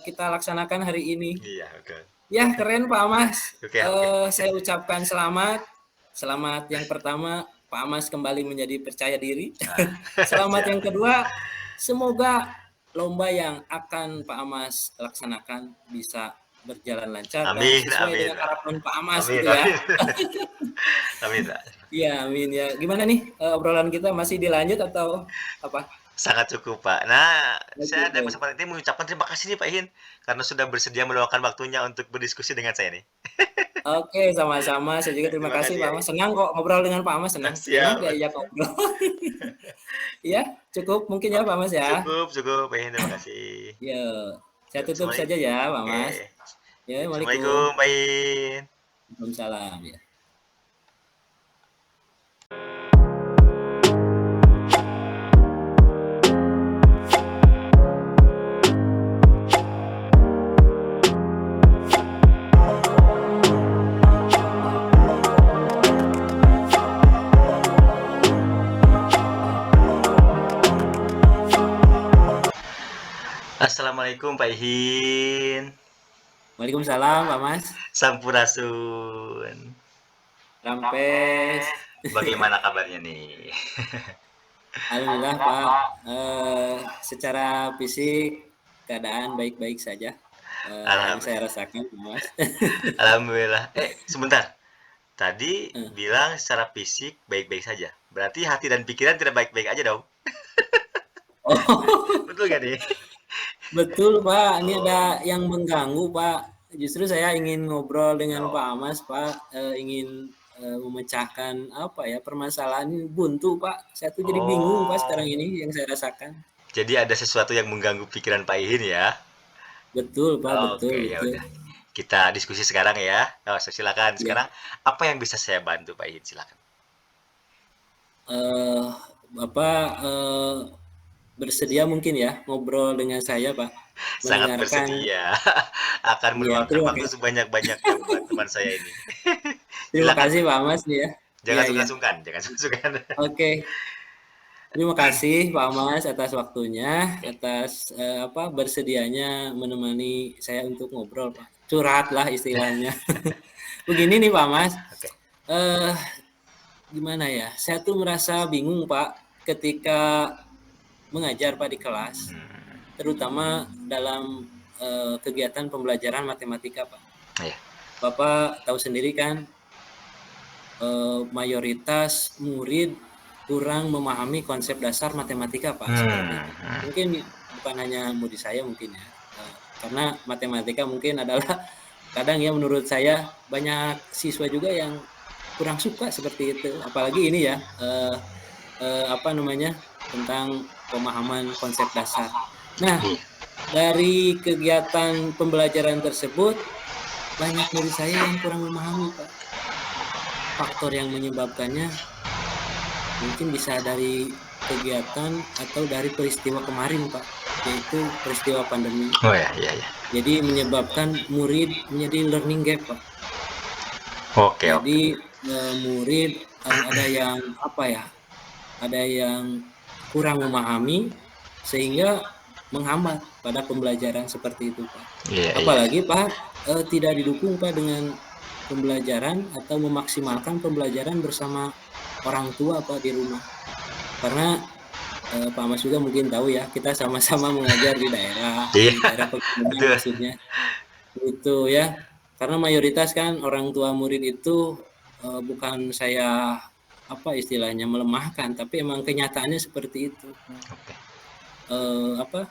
Speaker 2: kita laksanakan hari ini.
Speaker 1: Iya betul.
Speaker 2: Ya, keren Pak Amas.
Speaker 1: Oke oke.
Speaker 2: Saya ucapkan selamat. Selamat yang pertama, Pak Amas kembali menjadi percaya diri.
Speaker 1: Ah,
Speaker 2: Selamat yang
Speaker 1: siap.
Speaker 2: kedua, semoga lomba yang akan Pak Amas laksanakan bisa berjalan lancar dan
Speaker 1: Amin
Speaker 2: sesuai
Speaker 1: amin,
Speaker 2: dengan
Speaker 1: Pak.
Speaker 2: harapan Pak Amas
Speaker 1: Amin
Speaker 2: gitu ya.
Speaker 1: amin. Amin, Pak.
Speaker 2: Iya, amin ya. Gimana nih, obrolan kita masih dilanjut atau apa?
Speaker 1: Sangat cukup, Pak. Nah, saya dari
Speaker 2: Oke.
Speaker 1: kesempatan ini mengucapkan terima kasih nih Pak In, karena sudah bersedia meluangkan waktunya untuk berdiskusi dengan saya nih.
Speaker 2: Oke, sama-sama. Saya juga terima
Speaker 1: Terima
Speaker 2: kasih
Speaker 1: kasih
Speaker 2: Pak
Speaker 1: ya,
Speaker 2: Amas.
Speaker 1: In.
Speaker 2: Senang kok ngobrol dengan Pak Amas, senang. Enak
Speaker 1: Siap.
Speaker 2: diajak ngobrol. Iya, cukup mungkin ya
Speaker 1: Oke,
Speaker 2: Pak Mas ya.
Speaker 1: cukup cukup, Pak In, terima kasih.
Speaker 2: Ya, saya
Speaker 1: Yuk,
Speaker 2: tutup saja ya Pak
Speaker 1: oke.
Speaker 2: Mas. Ya, Assalamualaikum.
Speaker 1: Assalamualaikum, Pak In.
Speaker 2: Waalaikumsalam ya.
Speaker 1: Assalamualaikum, Pak Ihin.
Speaker 2: Waalaikumsalam Pak Mas.
Speaker 1: Sampurasun.
Speaker 2: Rampes.
Speaker 1: Bagaimana kabarnya nih?
Speaker 2: Alhamdulillah Pak, secara fisik keadaan baik-baik saja, yang saya
Speaker 1: Alhamdulillah.
Speaker 2: rasakan Pak Mas.
Speaker 1: Alhamdulillah. Sebentar. Tadi
Speaker 2: Eh,
Speaker 1: bilang secara fisik baik-baik saja. Berarti hati dan pikiran tidak baik-baik aja dong?
Speaker 2: oh.
Speaker 1: Betul gak nih?
Speaker 2: Betul Pak, ini
Speaker 1: Oh,
Speaker 2: ada yang mengganggu Pak. Justru saya ingin ngobrol dengan Pak
Speaker 1: oh,
Speaker 2: Amas Pak, ingin memecahkan apa ya permasalahan ini buntu Pak. Saya tuh jadi bingung Pak sekarang
Speaker 1: oh.
Speaker 2: ini yang saya rasakan.
Speaker 1: Jadi ada sesuatu yang mengganggu pikiran Pak Ihin ya?
Speaker 2: Betul Pak, betul
Speaker 1: Oke, ya
Speaker 2: betul.
Speaker 1: udah. Kita diskusi sekarang ya. Oh, silakan.
Speaker 2: Ya,
Speaker 1: Sekarang apa yang bisa saya bantu Pak Ihin? Silakan.
Speaker 2: eh, Bapak bersedia mungkin ya ngobrol dengan saya Pak,
Speaker 1: Sangat
Speaker 2: mendengarkan.
Speaker 1: bersedia. Akan
Speaker 2: Ya,
Speaker 1: meluangkan
Speaker 2: terima
Speaker 1: waktu
Speaker 2: kasih.
Speaker 1: sebanyak-banyaknya buat teman saya ini.
Speaker 2: Terima
Speaker 1: Silakan,
Speaker 2: kasih
Speaker 1: Pak.
Speaker 2: Pak Amas nih ya.
Speaker 1: Jangan
Speaker 2: Iya iya.
Speaker 1: sungkan-sungkan, jangan sungkan-sungkan.
Speaker 2: Oke. Terima kasih Pak Mas atas waktunya,
Speaker 1: Oke,
Speaker 2: atas apa bersedianya menemani saya untuk ngobrol, Pak. Curhat lah istilahnya. Begini nih Pak Mas,
Speaker 1: oke.
Speaker 2: eh gimana ya? Saya tuh merasa bingung Pak ketika mengajar Pak di kelas,
Speaker 1: Hmm,
Speaker 2: terutama dalam kegiatan pembelajaran matematika Pak.
Speaker 1: ya.
Speaker 2: Bapak tahu sendiri kan, mayoritas murid kurang memahami konsep dasar matematika Pak, seperti itu.
Speaker 1: Hmm.
Speaker 2: Mungkin bukan hanya murid saya mungkin ya, karena matematika mungkin adalah kadang ya menurut saya banyak siswa juga yang kurang suka seperti itu. Apalagi ini ya, apa namanya, tentang pemahaman konsep dasar. Nah,
Speaker 1: Iya.
Speaker 2: dari kegiatan pembelajaran tersebut, banyak murid saya yang kurang memahami, Pak. Faktor yang menyebabkannya mungkin bisa dari kegiatan atau dari peristiwa kemarin, Pak, yaitu peristiwa pandemi.
Speaker 1: Oh ya, iya iya.
Speaker 2: Jadi menyebabkan murid menjadi learning gap, Pak.
Speaker 1: Oke oke.
Speaker 2: Jadi, murid, ada yang apa ya, ada yang kurang memahami sehingga menghambat pada pembelajaran seperti itu, Pak.
Speaker 1: Iya iya.
Speaker 2: Apalagi, Pak, tidak didukung, Pak, dengan pembelajaran atau memaksimalkan pembelajaran bersama orang tua, Pak, di rumah. Karena, Pak Mas juga mungkin tahu ya, kita sama-sama mengajar
Speaker 1: Iya,
Speaker 2: di daerah pegunungan
Speaker 1: betul.
Speaker 2: maksudnya, itu ya. Karena mayoritas kan orang tua murid itu, bukan saya, apa istilahnya, melemahkan, tapi emang kenyataannya seperti itu, Pak.
Speaker 1: Oke.
Speaker 2: Apa,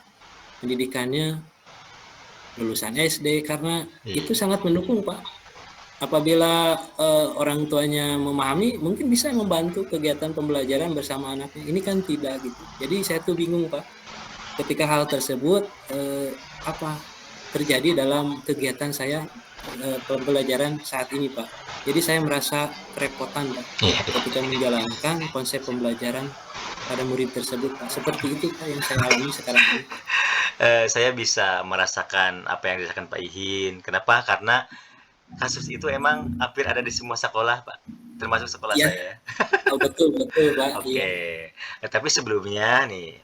Speaker 2: pendidikannya lulusan SD, karena itu
Speaker 1: Iya.
Speaker 2: sangat mendukung, Pak. Apabila, orang tuanya memahami, mungkin bisa membantu kegiatan pembelajaran bersama anaknya. Ini kan tidak gitu. Jadi saya tuh bingung, Pak, ketika hal tersebut, apa, terjadi dalam kegiatan saya, pembelajaran saat ini, Pak. Jadi saya merasa kerepotan, Pak,
Speaker 1: Iya iya.
Speaker 2: ketika menjalankan konsep pembelajaran pada murid tersebut, Pak. Seperti itu, Pak, yang saya alami sekarang ini.
Speaker 1: Saya bisa merasakan apa yang dirasakan Pak Ihin. Kenapa? Karena kasus itu emang hampir ada di semua sekolah, Pak, termasuk sekolah
Speaker 2: Iya,
Speaker 1: saya.
Speaker 2: oh betul betul, Pak, iya.
Speaker 1: Oke. Tapi sebelumnya nih,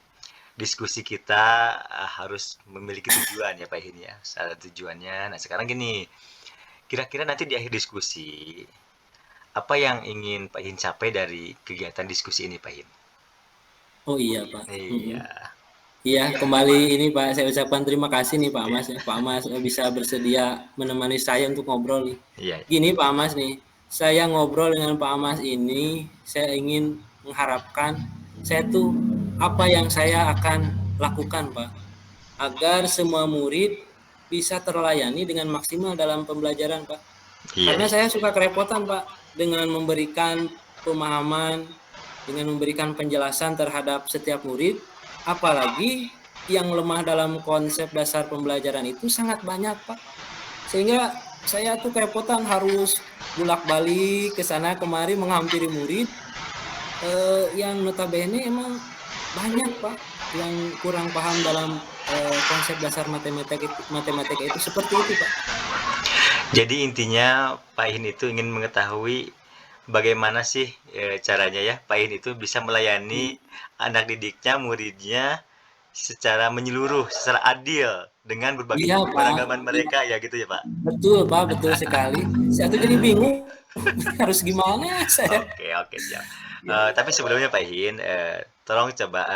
Speaker 1: diskusi kita, harus memiliki tujuan ya, Pak Ihin, ya. Ada tujuannya. Nah, sekarang gini, kira-kira nanti di akhir diskusi, apa yang ingin Pak Ihin capai dari kegiatan diskusi ini, Pak Ihin?
Speaker 2: Oh iya, Pak, mhm.
Speaker 1: Iya.
Speaker 2: Iya, kembali ini, Pak, saya ucapkan terima kasih nih, Pak Mas,
Speaker 1: Iya.
Speaker 2: ya. Pak Mas, bisa bersedia menemani saya untuk ngobrol nih.
Speaker 1: Iya.
Speaker 2: Gini, Pak Mas nih, saya ngobrol dengan Pak Mas ini, saya ingin mengharapkan saya tuh apa yang saya akan lakukan, Pak, agar semua murid bisa terlayani dengan maksimal dalam pembelajaran, Pak.
Speaker 1: Iya
Speaker 2: Karena
Speaker 1: iya.
Speaker 2: saya suka kerepotan, Pak, dengan memberikan pemahaman, dengan memberikan penjelasan terhadap setiap murid, apalagi yang lemah dalam konsep dasar pembelajaran itu sangat banyak, Pak. Sehingga saya tuh kerepotan harus bolak-balik ke sana kemari menghampiri murid, yang notabene emang banyak, Pak, yang kurang paham dalam, konsep dasar matematika itu, seperti itu, Pak.
Speaker 1: Jadi intinya Pak Ihin itu ingin mengetahui bagaimana sih, caranya ya Pak Ihin itu bisa melayani anak didiknya, muridnya secara menyeluruh, secara adil dengan berbagai
Speaker 2: Iya, Pak,
Speaker 1: keberagaman
Speaker 2: iya.
Speaker 1: mereka ya gitu ya, Pak?
Speaker 2: Betul, Pak, betul sekali. Saya tuh jadi bingung harus gimana saya.
Speaker 1: Oke oke siap.
Speaker 2: Iya.
Speaker 1: Tapi sebelumnya Pak Ihin, tolong coba,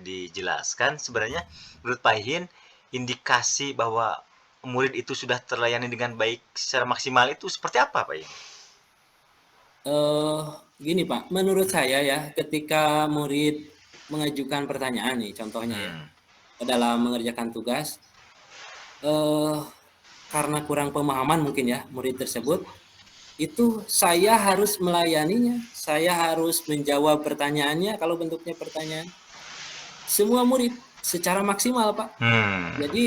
Speaker 1: dijelaskan sebenarnya menurut Pak Ihin indikasi bahwa murid itu sudah terlayani dengan baik secara maksimal itu seperti apa Pak Ihin?
Speaker 2: Eh, Gini, Pak, menurut saya ya, ketika murid mengajukan pertanyaan nih, contohnya ya,
Speaker 1: Hmm.
Speaker 2: dalam mengerjakan tugas, eh, karena kurang pemahaman mungkin ya murid tersebut, itu saya harus melayaninya, saya harus menjawab pertanyaannya kalau bentuknya pertanyaan. Semua murid secara maksimal, Pak.
Speaker 1: Hmm.
Speaker 2: Jadi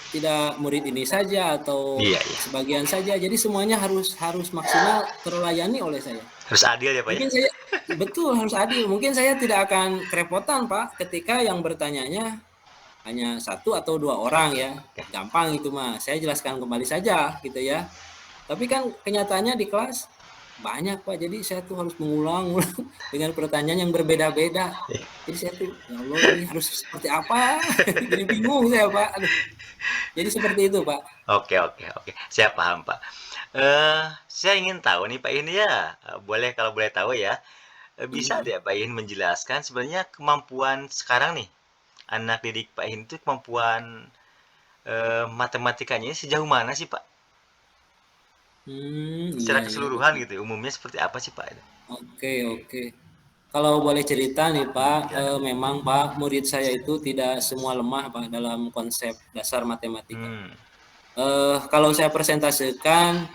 Speaker 2: tidak murid ini saja atau
Speaker 1: Iya iya.
Speaker 2: sebagian saja, jadi semuanya harus harus maksimal terlayani oleh saya.
Speaker 1: Harus adil ya, Pak, ya?
Speaker 2: Mungkin saya betul, harus adil. Mungkin saya tidak akan kerepotan, Pak, ketika yang bertanyanya hanya satu atau 2 orang ya,
Speaker 1: Oke.
Speaker 2: gampang itu mah, saya jelaskan kembali saja gitu ya. Tapi kan kenyataannya di kelas banyak, Pak, jadi saya tuh harus mengulang-ulang dengan pertanyaan yang berbeda-beda.
Speaker 1: Iya.
Speaker 2: Jadi saya tuh, ya Allah ini harus seperti apa? Jadi bingung saya, Pak, aduh. Jadi seperti itu, Pak.
Speaker 1: Oke oke oke. Saya paham, Pak. Saya ingin tahu nih, Pak, ini ya, boleh kalau boleh tahu ya, bisa
Speaker 2: Mhm.
Speaker 1: tidak Pak Ihin menjelaskan sebenarnya kemampuan sekarang nih, anak didik Pak Ihin itu kemampuan, matematikanya ini sejauh mana sih, Pak? Secara
Speaker 2: Iya iya,
Speaker 1: keseluruhan
Speaker 2: betul.
Speaker 1: gitu, umumnya seperti apa sih, Pak, itu?
Speaker 2: Oke oke. Kalau boleh cerita nih, Pak,
Speaker 1: Silakan.
Speaker 2: memang, Pak, murid saya itu tidak semua lemah, Pak, dalam konsep dasar matematika.
Speaker 1: Hmm.
Speaker 2: Kalau saya persentasekan,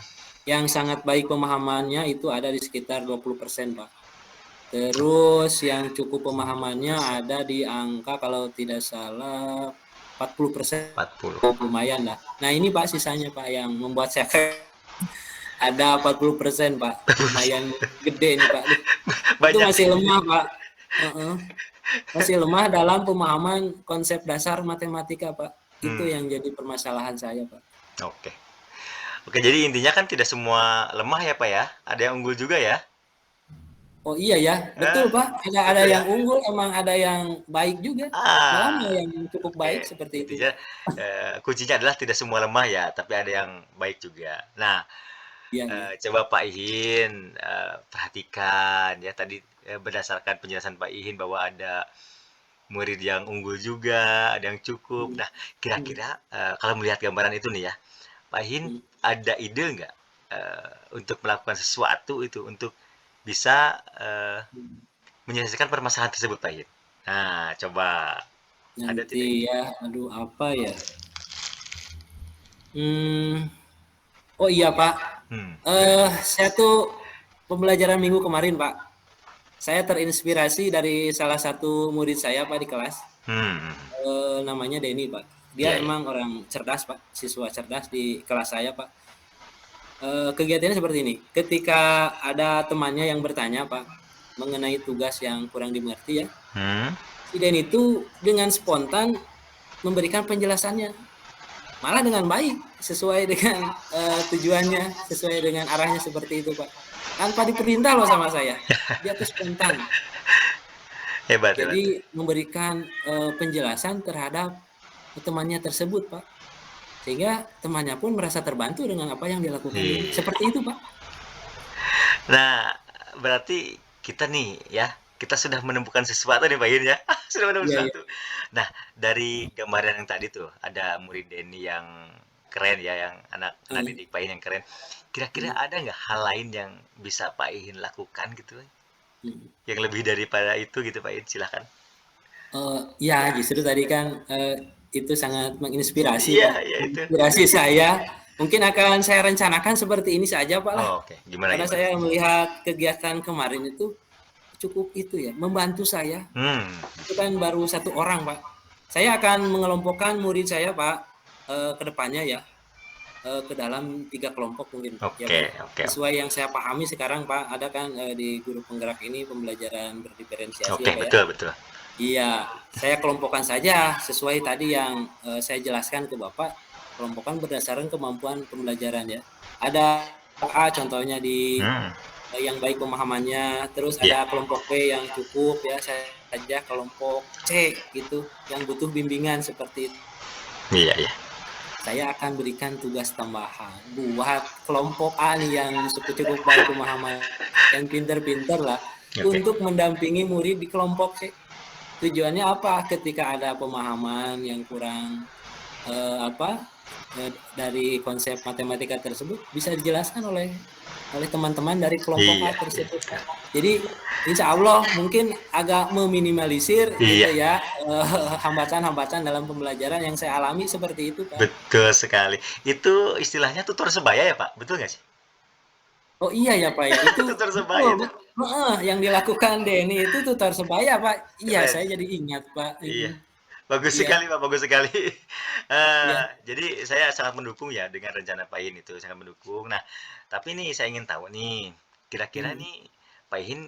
Speaker 2: yang sangat baik pemahamannya itu ada di sekitar 20%, Pak. Terus yang cukup pemahamannya ada di angka kalau tidak salah 40%,
Speaker 1: 40.
Speaker 2: lumayan lah. Nah ini Pak sisanya Pak yang membuat saya ada 40% Pak, lumayan gede nih Pak. Itu
Speaker 1: Banyak
Speaker 2: masih
Speaker 1: nih.
Speaker 2: lemah Pak. Masih lemah dalam pemahaman konsep dasar matematika Pak. Itu
Speaker 1: Hmm,
Speaker 2: yang jadi permasalahan saya Pak.
Speaker 1: oke. Oke, jadi intinya kan tidak semua lemah ya, Pak ya? Ada yang unggul juga ya?
Speaker 2: Oh iya ya, betul
Speaker 1: Eh,
Speaker 2: Pak. Ada
Speaker 1: betul ya?
Speaker 2: yang unggul, emang ada yang baik juga. Malah
Speaker 1: Ah,
Speaker 2: yang cukup
Speaker 1: oke.
Speaker 2: baik seperti itu
Speaker 1: Intinya
Speaker 2: Pak.
Speaker 1: kuncinya adalah tidak semua lemah ya, tapi ada yang baik juga. Nah,
Speaker 2: Iya iya.
Speaker 1: coba Pak Ihin perhatikan ya tadi berdasarkan penjelasan Pak Ihin bahwa ada murid yang unggul juga, ada yang cukup.
Speaker 2: Hmm,
Speaker 1: Nah,
Speaker 2: hmm,
Speaker 1: kira-kira kalau melihat gambaran itu nih ya, Pak Ihin
Speaker 2: hmm,
Speaker 1: ada ide nggak untuk melakukan sesuatu itu untuk bisa
Speaker 2: hmm.
Speaker 1: menyelesaikan permasalahan tersebut, Pak Ihin? Nah, coba ada
Speaker 2: Nanti
Speaker 1: tidak?
Speaker 2: ya, aduh apa ya? Hmm, oh iya Pak.
Speaker 1: Gimana tuh?
Speaker 2: Saya tuh pembelajaran minggu kemarin Pak. Saya terinspirasi dari salah satu murid saya Pak di kelas. Namanya Denny Pak. Dia
Speaker 1: Iya, iya.
Speaker 2: emang orang cerdas Pak, siswa cerdas di kelas saya Pak. Kegiatannya seperti ini, ketika ada temannya yang bertanya Pak, mengenai tugas yang kurang dimengerti ya,
Speaker 1: Hmm,
Speaker 2: si Den itu dengan spontan memberikan penjelasannya, malah dengan baik, sesuai dengan tujuannya, sesuai dengan arahnya seperti itu Pak. Tanpa diperintah loh sama saya, dia tuh spontan.
Speaker 1: hebat, hebat.
Speaker 2: Jadi memberikan penjelasan terhadap temannya tersebut Pak. Sehingga temannya pun merasa terbantu dengan apa yang dilakukan Denny.
Speaker 1: Iya.
Speaker 2: Seperti itu Pak.
Speaker 1: Nah, berarti kita nih ya, kita sudah menemukan sesuatu nih Pak Yun ya. Sudah menemukan
Speaker 2: Iya, iya.
Speaker 1: sesuatu. Nah, dari gambaran yang tadi tuh, ada murid Denny yang keren ya, yang anak-anak
Speaker 2: Eh,
Speaker 1: didik Pak Ihin yang keren. Kira-kira
Speaker 2: hmm,
Speaker 1: ada nggak hal lain yang bisa Pak Ihin lakukan gitu?
Speaker 2: hmm.
Speaker 1: Yang lebih daripada itu gitu Pak Ihin, silahkan.
Speaker 2: Ya justru tadi kan, itu sangat menginspirasi,
Speaker 1: Iya,
Speaker 2: Pak.
Speaker 1: iya itu.
Speaker 2: Menginspirasi saya, mungkin akan saya rencanakan seperti ini saja, Pak, lah.
Speaker 1: Oh, oke. Gimana,
Speaker 2: Karena
Speaker 1: gimana?
Speaker 2: saya melihat kegiatan kemarin itu cukup itu ya, membantu saya.
Speaker 1: Hmm,
Speaker 2: Itu kan baru satu orang, Pak. Saya akan mengelompokkan murid saya, Pak, ke depannya ya, ke dalam 3 kelompok mungkin, Pak, ya, Pak,
Speaker 1: oke,
Speaker 2: ya.
Speaker 1: oke,
Speaker 2: Sesuai yang saya pahami sekarang, Pak, ada kan, di guru penggerak ini pembelajaran berdiferensiasi
Speaker 1: oke,
Speaker 2: ya, Pak, ya.
Speaker 1: betul, betul.
Speaker 2: Iya, saya kelompokkan saja sesuai tadi yang saya jelaskan ke Bapak, kelompokkan berdasarkan kemampuan pembelajaran ya. Ada A contohnya di
Speaker 1: Hmm,
Speaker 2: yang baik pemahamannya, terus
Speaker 1: iya,
Speaker 2: ada kelompok B yang cukup ya, saya saja kelompok C gitu, yang butuh bimbingan seperti itu.
Speaker 1: iya, iya.
Speaker 2: Saya akan berikan tugas tambahan buat kelompok A nih yang cukup baik pemahaman, yang pinter-pinter lah,
Speaker 1: Oke.
Speaker 2: untuk mendampingi murid di kelompok C. Tujuannya apa? Ketika ada pemahaman yang kurang dari konsep matematika tersebut bisa dijelaskan oleh teman-teman dari kelompok A
Speaker 1: Iya, iya.
Speaker 2: tersebut, Pak. Jadi insya Allah mungkin agak meminimalisir gitu
Speaker 1: Iya,
Speaker 2: ya hambatan-hambatan dalam pembelajaran yang saya alami seperti itu, Pak.
Speaker 1: betul sekali. Itu istilahnya tutor sebaya ya, Pak? Betul nggak sih?
Speaker 2: Oh iya ya Pak ya, itu
Speaker 1: Tutor
Speaker 2: betul,
Speaker 1: sebaya itu.
Speaker 2: yang dilakukan Denny itu tutor sebaya Pak. Iya
Speaker 1: Keren.
Speaker 2: saya jadi ingat Pak ini.
Speaker 1: Iya. Bagus
Speaker 2: Iya,
Speaker 1: sekali, Pak, bagus sekali.
Speaker 2: iya.
Speaker 1: Jadi saya sangat mendukung ya dengan rencana Pak Ihin itu, sangat mendukung. Nah, tapi nih saya ingin tahu nih, kira-kira
Speaker 2: Hmm.
Speaker 1: nih Pak Ihin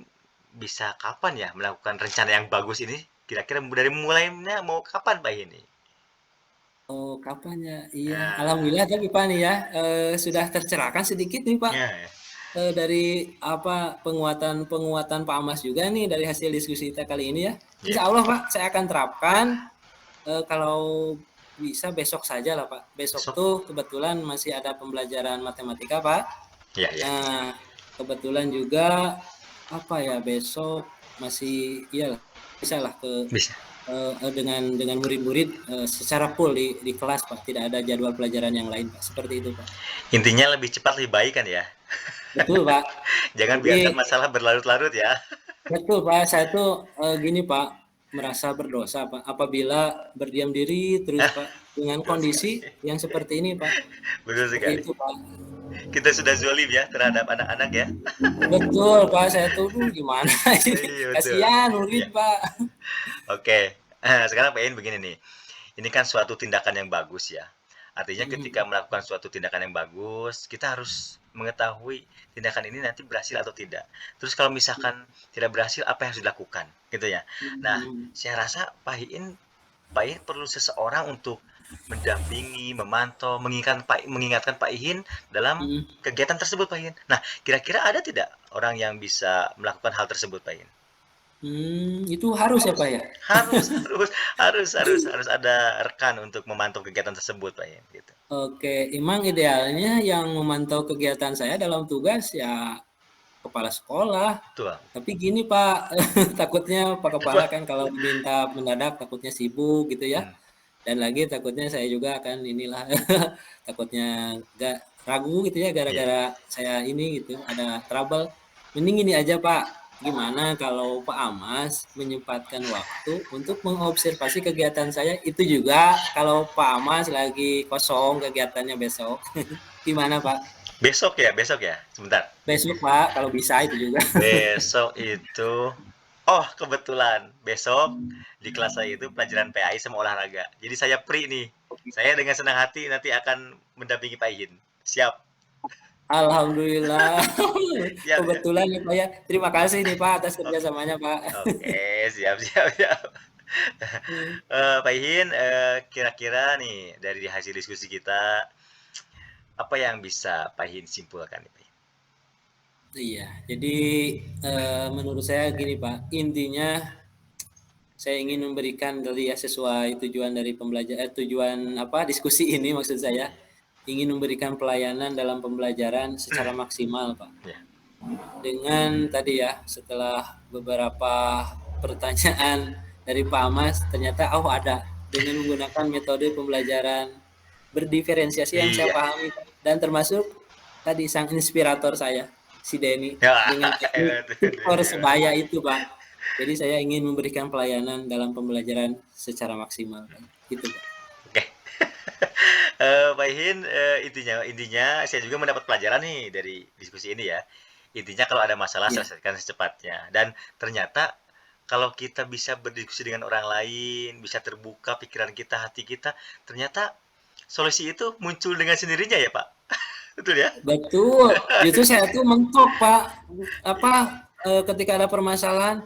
Speaker 1: bisa kapan ya melakukan rencana yang bagus ini? Kira-kira dari mulainya mau kapan Pak Ihin nih?
Speaker 2: Oh, kapan ya? Iya,
Speaker 1: Nah,
Speaker 2: alhamdulillah tapi Pak nih ya, sudah tercerahkan sedikit nih Pak,
Speaker 1: ya, ya.
Speaker 2: dari apa, penguatan Pak Amas juga nih dari hasil diskusi kita kali ini ya.
Speaker 1: Iya.
Speaker 2: Insya Allah Pak, saya akan terapkan, kalau bisa besok saja lah Pak. Besok
Speaker 1: Besok.
Speaker 2: tuh kebetulan masih ada pembelajaran matematika Pak.
Speaker 1: Iya, iya.
Speaker 2: Nah, kebetulan juga, apa ya, besok masih iyalah, bisalah
Speaker 1: Bisa.
Speaker 2: dengan murid-murid secara full di kelas Pak, tidak ada jadwal pelajaran yang lain Pak, seperti itu Pak.
Speaker 1: Intinya lebih cepat lebih baik kan ya.
Speaker 2: Betul Pak.
Speaker 1: Jangan
Speaker 2: Jadi
Speaker 1: biarkan masalah berlarut-larut ya.
Speaker 2: betul Pak, saya tuh gini Pak. merasa berdosa, Pak, apabila berdiam diri terus, Pak, dengan
Speaker 1: Betul
Speaker 2: kondisi
Speaker 1: sekali.
Speaker 2: yang seperti ini, Pak.
Speaker 1: Betul
Speaker 2: Seperti
Speaker 1: sekali.
Speaker 2: itu, Pak.
Speaker 1: Kita sudah zolim ya terhadap anak-anak ya.
Speaker 2: Betul, Pak, saya tuh, gimana ini,
Speaker 1: Iya betul.
Speaker 2: kasihan
Speaker 1: Iya.
Speaker 2: murid, Pak.
Speaker 1: Oke. Sekarang Pak Iin begini nih. Ini kan suatu tindakan yang bagus ya. Artinya ketika
Speaker 2: Mhm,
Speaker 1: melakukan suatu tindakan yang bagus, kita harus mengetahui tindakan ini nanti berhasil atau tidak. Terus kalau misalkan tidak berhasil, apa yang harus dilakukan, gitu ya. Nah,
Speaker 2: mhm,
Speaker 1: saya rasa Pak Iin perlu seseorang untuk mendampingi, memantau, mengingatkan Pak Iin dalam
Speaker 2: mhm.
Speaker 1: kegiatan tersebut, Pak Iin. Nah, kira-kira ada tidak orang yang bisa melakukan hal tersebut, Pak Iin?
Speaker 2: Itu harus ya, Pak, ya?
Speaker 1: Harus harus harus ada rekan untuk memantau kegiatan tersebut, Pak Iin, gitu.
Speaker 2: Oke, memang idealnya yang memantau kegiatan saya dalam tugas ya kepala sekolah.
Speaker 1: Betul.
Speaker 2: Tapi gini, Pak, takutnya Pak Kepala
Speaker 1: Apa?
Speaker 2: kan kalau diminta mendadak takutnya sibuk gitu ya.
Speaker 1: Hmm.
Speaker 2: Dan lagi takutnya saya juga akan inilah takutnya gak ragu gitu ya
Speaker 1: Iya.
Speaker 2: gara-gara saya ini gitu ada trouble. Mending ini aja, Pak. Gimana kalau Pak Amas menyempatkan waktu untuk mengobservasi kegiatan saya itu juga kalau Pak Amas lagi kosong kegiatannya besok. Gimana, Pak?
Speaker 1: Besok ya? Sebentar.
Speaker 2: Besok, Pak, kalau bisa itu juga.
Speaker 1: Besok itu oh, kebetulan besok di kelas saya itu pelajaran PAI sama olahraga. Jadi saya free nih. Saya dengan senang hati nanti akan mendampingi Pak Iin. Siap.
Speaker 2: Alhamdulillah.
Speaker 1: Siap ya.
Speaker 2: Kebetulan nih, Pak, ya. Terima kasih nih, Pak, atas
Speaker 1: Oke.
Speaker 2: kerjasamanya, Pak.
Speaker 1: Oke, siap siap siap.
Speaker 2: Hmm,
Speaker 1: Pak Iin, kira-kira nih dari hasil diskusi kita, apa yang bisa Pak Iin simpulkan nih, Pak Iin?
Speaker 2: iya. Jadi, menurut saya gini, Pak, intinya saya ingin memberikan tadi ya sesuai tujuan apa, diskusi ini maksud saya, ingin memberikan pelayanan dalam pembelajaran secara maksimal, Pak.
Speaker 1: Ya.
Speaker 2: Dengan tadi ya, setelah beberapa pertanyaan dari Pak Amas, ternyata oh ada dengan menggunakan metode pembelajaran berdiferensiasi yang saya
Speaker 1: Iya.
Speaker 2: pahami dan termasuk tadi sang inspirator saya, si Denny
Speaker 1: Ya,
Speaker 2: dengan teknik tutor
Speaker 1: betul.
Speaker 2: sebaya itu, Pak. Jadi saya ingin memberikan pelayanan dalam pembelajaran secara maksimal, Pak. Itu, Pak.
Speaker 1: Oke. Pak Ihin, intinya intinya saya juga mendapat pelajaran nih dari diskusi ini ya. Intinya kalau ada masalah
Speaker 2: Iya,
Speaker 1: selesaikan secepatnya. Dan ternyata kalau kita bisa berdiskusi dengan orang lain, bisa terbuka pikiran kita, hati kita, ternyata solusi itu muncul dengan sendirinya ya, Pak. Betul ya?
Speaker 2: betul. Justru saya tuh mentok, Pak. Apa, ketika ada permasalahan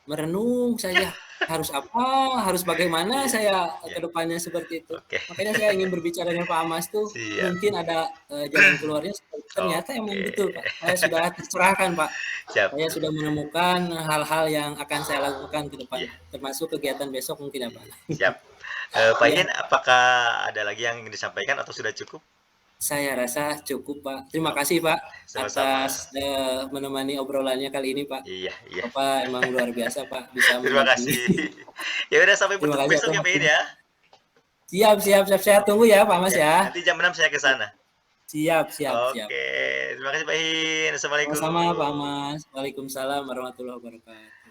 Speaker 2: merenung saja, harus apa, harus bagaimana
Speaker 1: Iya,
Speaker 2: saya
Speaker 1: iya.
Speaker 2: ke depannya seperti itu.
Speaker 1: Oke.
Speaker 2: Makanya saya ingin berbicara dengan Pak Amas tuh,
Speaker 1: Siap.
Speaker 2: mungkin ada, jalan keluarnya ternyata emang
Speaker 1: Oke.
Speaker 2: betul, Pak. Saya sudah tercerahkan, Pak.
Speaker 1: Siap.
Speaker 2: Saya sudah menemukan hal-hal yang akan saya lakukan ke
Speaker 1: Iya,
Speaker 2: depannya, termasuk kegiatan besok mungkin ya, Pak.
Speaker 1: siap. Pak
Speaker 2: Iya,
Speaker 1: Ihin, apakah ada lagi yang ingin disampaikan atau sudah cukup?
Speaker 2: saya rasa cukup, Pak. Terima
Speaker 1: Oke,
Speaker 2: kasih, Pak, atas,
Speaker 1: sama-sama.
Speaker 2: menemani obrolannya kali ini, Pak.
Speaker 1: Iya, iya.
Speaker 2: Bapak emang luar biasa, Pak, bisa
Speaker 1: Terima
Speaker 2: mendampingi.
Speaker 1: kasih. Ya udah sampai
Speaker 2: Terima
Speaker 1: bertemu
Speaker 2: kasih
Speaker 1: besok
Speaker 2: atas
Speaker 1: ya, Pak Iin
Speaker 2: waktunya.
Speaker 1: ya.
Speaker 2: Siap siap siap, saya tunggu ya, Pak Mas
Speaker 1: Ya,
Speaker 2: ya.
Speaker 1: nanti jam 6 saya ke sana.
Speaker 2: Siap siap siap.
Speaker 1: Oke, terima kasih Pak Iin.
Speaker 2: Sama-sama Pak
Speaker 1: Assalamualaikum.
Speaker 2: Mas. Waalaikumsalam warahmatullahi wabarakatuh.